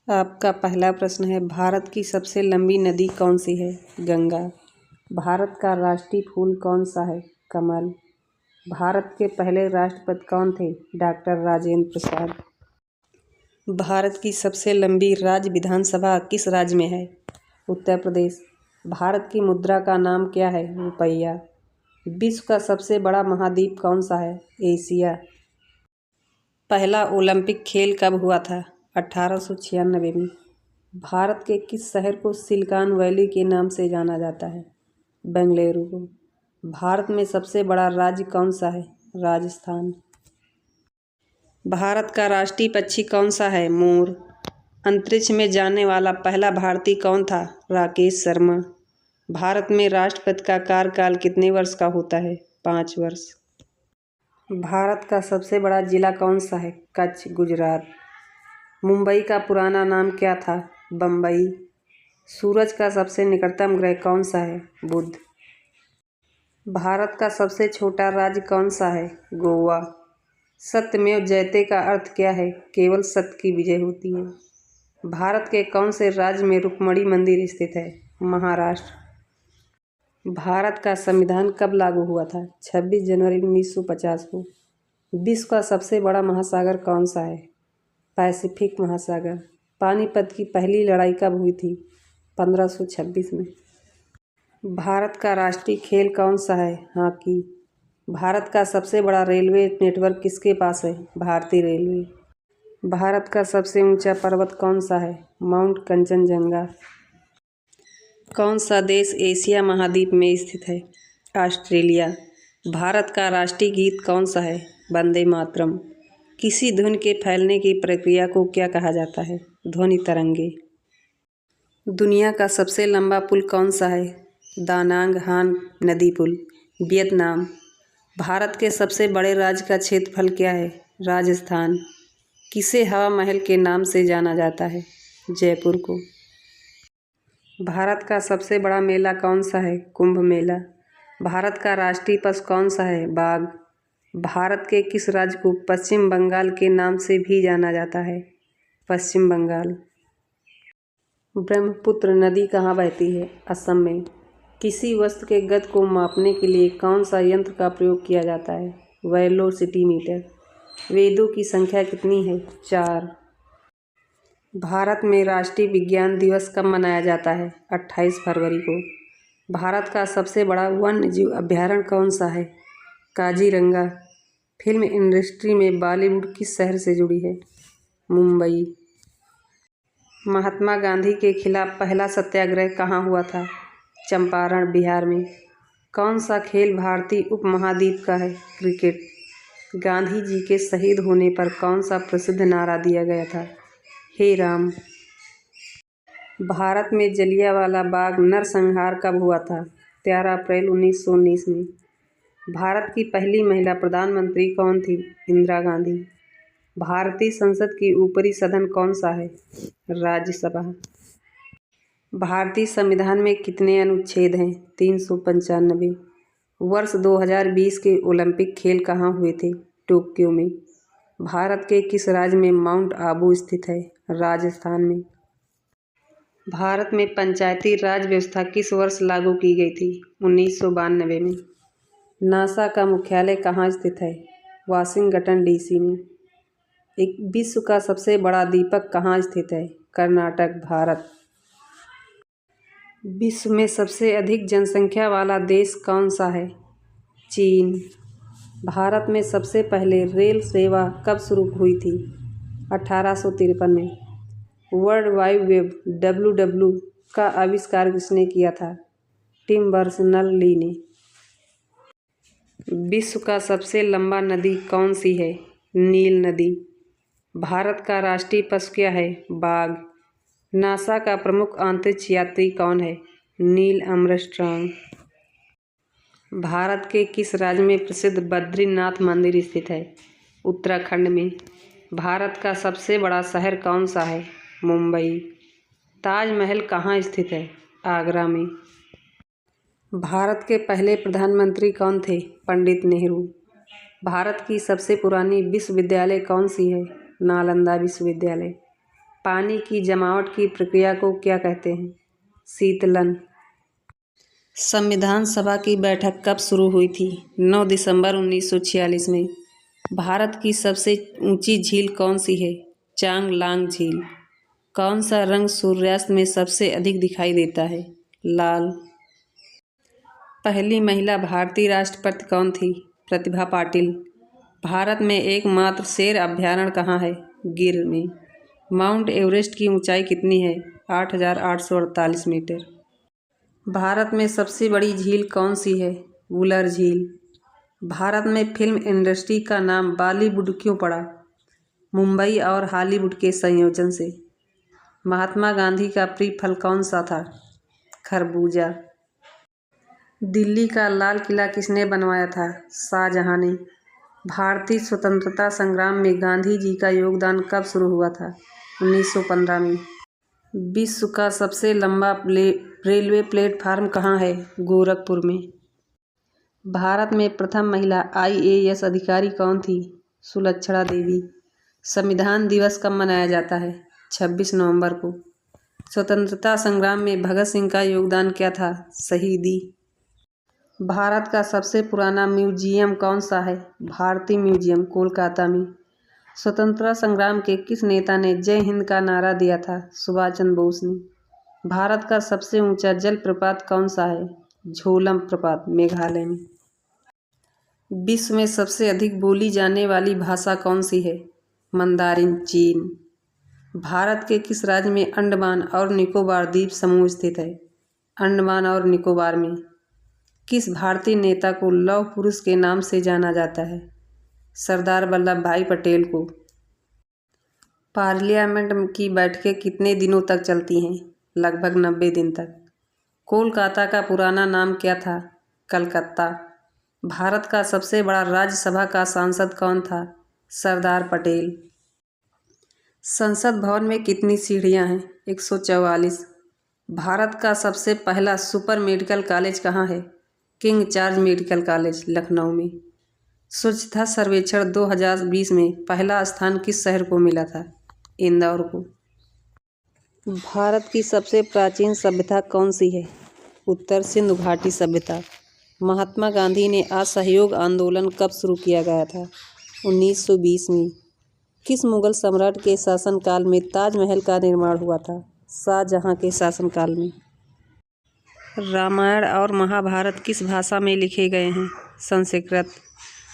आपका पहला प्रश्न है, भारत की सबसे लंबी नदी कौन सी है? गंगा। भारत का राष्ट्रीय फूल कौन सा है? कमल। भारत के पहले राष्ट्रपति कौन थे? डॉक्टर राजेंद्र प्रसाद। भारत की सबसे लंबी राज्य विधानसभा किस राज्य में है? उत्तर प्रदेश। भारत की मुद्रा का नाम क्या है? रुपया। विश्व का सबसे बड़ा महाद्वीप कौन सा है? एशिया। पहला ओलंपिक खेल कब हुआ था? 1896 में। भारत के किस शहर को सिलिकॉन वैली के नाम से जाना जाता है? बेंगलुरु को। भारत में सबसे बड़ा राज्य कौन सा है? राजस्थान। भारत का राष्ट्रीय पक्षी कौन सा है? मोर। अंतरिक्ष में जाने वाला पहला भारतीय कौन था? राकेश शर्मा। भारत में राष्ट्रपति का कार्यकाल कितने वर्ष का होता है? 5 वर्ष। भारत का सबसे बड़ा जिला कौन सा है? कच्छ, गुजरात। मुंबई का पुराना नाम क्या था? बम्बई। सूरज का सबसे निकटतम ग्रह कौन सा है? बुध। भारत का सबसे छोटा राज्य कौन सा है? गोवा। सत्यमेव जयते का अर्थ क्या है? केवल सत्य की विजय होती है। भारत के कौन से राज्य में रुक्मणी मंदिर स्थित है? महाराष्ट्र। भारत का संविधान कब लागू हुआ था? 26 जनवरी 1950 को। विश्व का सबसे बड़ा महासागर कौन सा है? पैसिफिक महासागर। पानीपत की पहली लड़ाई कब हुई थी? 1526 में। भारत का राष्ट्रीय खेल कौन सा है? हॉकी। भारत का सबसे बड़ा रेलवे नेटवर्क किसके पास है? भारतीय रेलवे। भारत का सबसे ऊंचा पर्वत कौन सा है? माउंट कंचनजंगा। कौन सा देश एशिया महाद्वीप में स्थित है? ऑस्ट्रेलिया। भारत का राष्ट्रीय गीत कौन सा है? वंदे मातरम। किसी धुन के फैलने की प्रक्रिया को क्या कहा जाता है? ध्वनि तरंगे। दुनिया का सबसे लंबा पुल कौन सा है? दानांग हान नदी पुल, वियतनाम। भारत के सबसे बड़े राज्य का क्षेत्रफल क्या है? राजस्थान। किसे हवा महल के नाम से जाना जाता है? जयपुर को। भारत का सबसे बड़ा मेला कौन सा है? कुंभ मेला। भारत का राष्ट्रीय पशु कौन सा है? बाघ। भारत के किस राज्य को पश्चिम बंगाल के नाम से भी जाना जाता है? पश्चिम बंगाल। ब्रह्मपुत्र नदी कहाँ बहती है? असम में। किसी वस्तु के गति को मापने के लिए कौन सा यंत्र का प्रयोग किया जाता है? वेलोसिटीमीटर। वेदों की संख्या कितनी है? 4। भारत में राष्ट्रीय विज्ञान दिवस कब मनाया जाता है? 28 फरवरी को। भारत का सबसे बड़ा वन्यजीव अभयारण्य कौन सा है? काजीरंगा। फिल्म इंडस्ट्री में बॉलीवुड किस शहर से जुड़ी है? मुंबई। महात्मा गांधी के खिलाफ पहला सत्याग्रह कहाँ हुआ था? चंपारण, बिहार में। कौन सा खेल भारतीय उपमहाद्वीप का है? क्रिकेट। गांधी जी के शहीद होने पर कौन सा प्रसिद्ध नारा दिया गया था? हे राम। भारत में जलियांवाला बाग नरसंहार कब हुआ था? 13 अप्रैल 1919 में। भारत की पहली महिला प्रधानमंत्री कौन थी? इंदिरा गांधी। भारतीय संसद की ऊपरी सदन कौन सा है? राज्यसभा। भारतीय संविधान में कितने अनुच्छेद हैं? 395। वर्ष 2020 के ओलंपिक खेल कहाँ हुए थे? टोक्यो में। भारत के किस राज्य में माउंट आबू स्थित है? राजस्थान में। भारत में पंचायती राज व्यवस्था किस वर्ष लागू की गई थी? 1992 में। नासा का मुख्यालय कहाँ स्थित है? वाशिंगटन डीसी में। एक विश्व का सबसे बड़ा दीपक कहाँ स्थित है? कर्नाटक, भारत। विश्व में सबसे अधिक जनसंख्या वाला देश कौन सा है? चीन। भारत में सबसे पहले रेल सेवा कब शुरू हुई थी? 1853 में। वर्ल्ड वाइड वेब WWW का आविष्कार किसने किया था? टिम बर्नर्स-ली ने। विश्व का सबसे लंबा नदी कौन सी है? नील नदी। भारत का राष्ट्रीय पशु क्या है? बाघ। नासा का प्रमुख अंतरिक्ष यात्री कौन है? Neil Armstrong. भारत के किस राज्य में प्रसिद्ध बद्रीनाथ मंदिर स्थित है? उत्तराखंड में। भारत का सबसे बड़ा शहर कौन सा है? मुंबई। ताजमहल कहाँ स्थित है? आगरा में। भारत के पहले प्रधानमंत्री कौन थे? पंडित नेहरू। भारत की सबसे पुरानी विश्वविद्यालय कौन सी है? नालंदा विश्वविद्यालय। पानी की जमावट की प्रक्रिया को क्या कहते हैं? शीतलन। संविधान सभा की बैठक कब शुरू हुई थी? 9 दिसंबर 1946 में। भारत की सबसे ऊंची झील कौन सी है? चांगलांग झील। कौन सा रंग सूर्यास्त में सबसे अधिक दिखाई देता है? लाल। पहली महिला भारतीय राष्ट्रपति कौन थी? प्रतिभा पाटिल। भारत में एकमात्र शेर अभयारण्य कहाँ है? गिर में। माउंट एवरेस्ट की ऊंचाई कितनी है? 8,848 मीटर। भारत में सबसे बड़ी झील कौन सी है? वुलर झील। भारत में फिल्म इंडस्ट्री का नाम बॉलीवुड क्यों पड़ा? मुंबई और हॉलीवुड के संयोजन से। महात्मा गांधी का प्रिय फल कौन सा था? खरबूजा। दिल्ली का लाल किला किसने बनवाया था? शाहजहां ने। भारतीय स्वतंत्रता संग्राम में गांधी जी का योगदान कब शुरू हुआ था? 1915 में। विश्व का सबसे लंबा रेलवे प्लेटफार्म कहाँ है? गोरखपुर में। भारत में प्रथम महिला IAS अधिकारी कौन थी? सुलक्षणा देवी। संविधान दिवस कब मनाया जाता है? 26 नवंबर को। स्वतंत्रता संग्राम में भगत सिंह का योगदान क्या था? शहीदी। भारत का सबसे पुराना म्यूजियम कौन सा है? भारतीय म्यूजियम, कोलकाता में। स्वतंत्रता संग्राम के किस नेता ने जय हिंद का नारा दिया था? सुभाष चंद्र बोस ने। भारत का सबसे ऊंचा जलप्रपात कौन सा है? झोलम प्रपात, मेघालय में। विश्व में सबसे अधिक बोली जाने वाली भाषा कौन सी है? मंदारिन, चीन। भारत के किस राज्य में अंडमान और निकोबार द्वीप समूह स्थित है? अंडमान और निकोबार में। किस भारतीय नेता को लौह पुरुष के नाम से जाना जाता है? सरदार वल्लभ भाई पटेल को। पार्लियामेंट की बैठकें कितने दिनों तक चलती हैं? लगभग 90 दिन तक। कोलकाता का पुराना नाम क्या था? कलकत्ता। भारत का सबसे बड़ा राज्यसभा का सांसद कौन था? सरदार पटेल। संसद भवन में कितनी सीढ़ियां हैं? 144। भारत का सबसे पहला सुपर मेडिकल कॉलेज कहाँ है? King George medical college, Lucknow में। स्वच्छता सर्वेक्षण 2020 में पहला स्थान किस शहर को मिला था? इंदौर को। भारत की सबसे प्राचीन सभ्यता कौन सी है? उत्तर सिंधु घाटी सभ्यता। महात्मा गांधी ने असहयोग आंदोलन कब शुरू किया गया था? 1920 में। किस मुगल सम्राट के शासनकाल में ताजमहल का निर्माण हुआ था? शाहजहां के शासनकाल में। रामायण और महाभारत किस भाषा में लिखे गए हैं? संस्कृत।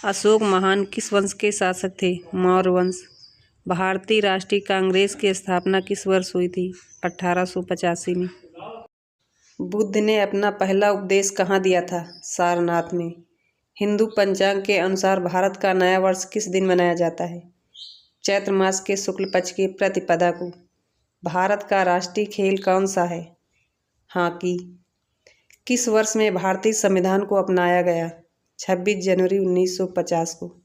अशोक महान किस वंश के शासक थे? मौर्य वंश। भारतीय राष्ट्रीय कांग्रेस की स्थापना किस वर्ष हुई थी? 1885 में। बुद्ध ने अपना पहला उपदेश कहाँ दिया था? सारनाथ में। हिंदू पंचांग के अनुसार भारत का नया वर्ष किस दिन मनाया जाता है? चैत्र मास के शुक्ल पक्ष की प्रतिपदा को। भारत का राष्ट्रीय खेल कौन सा है? हॉकी। किस वर्ष में भारतीय संविधान को अपनाया गया? 26 जनवरी 1950 को।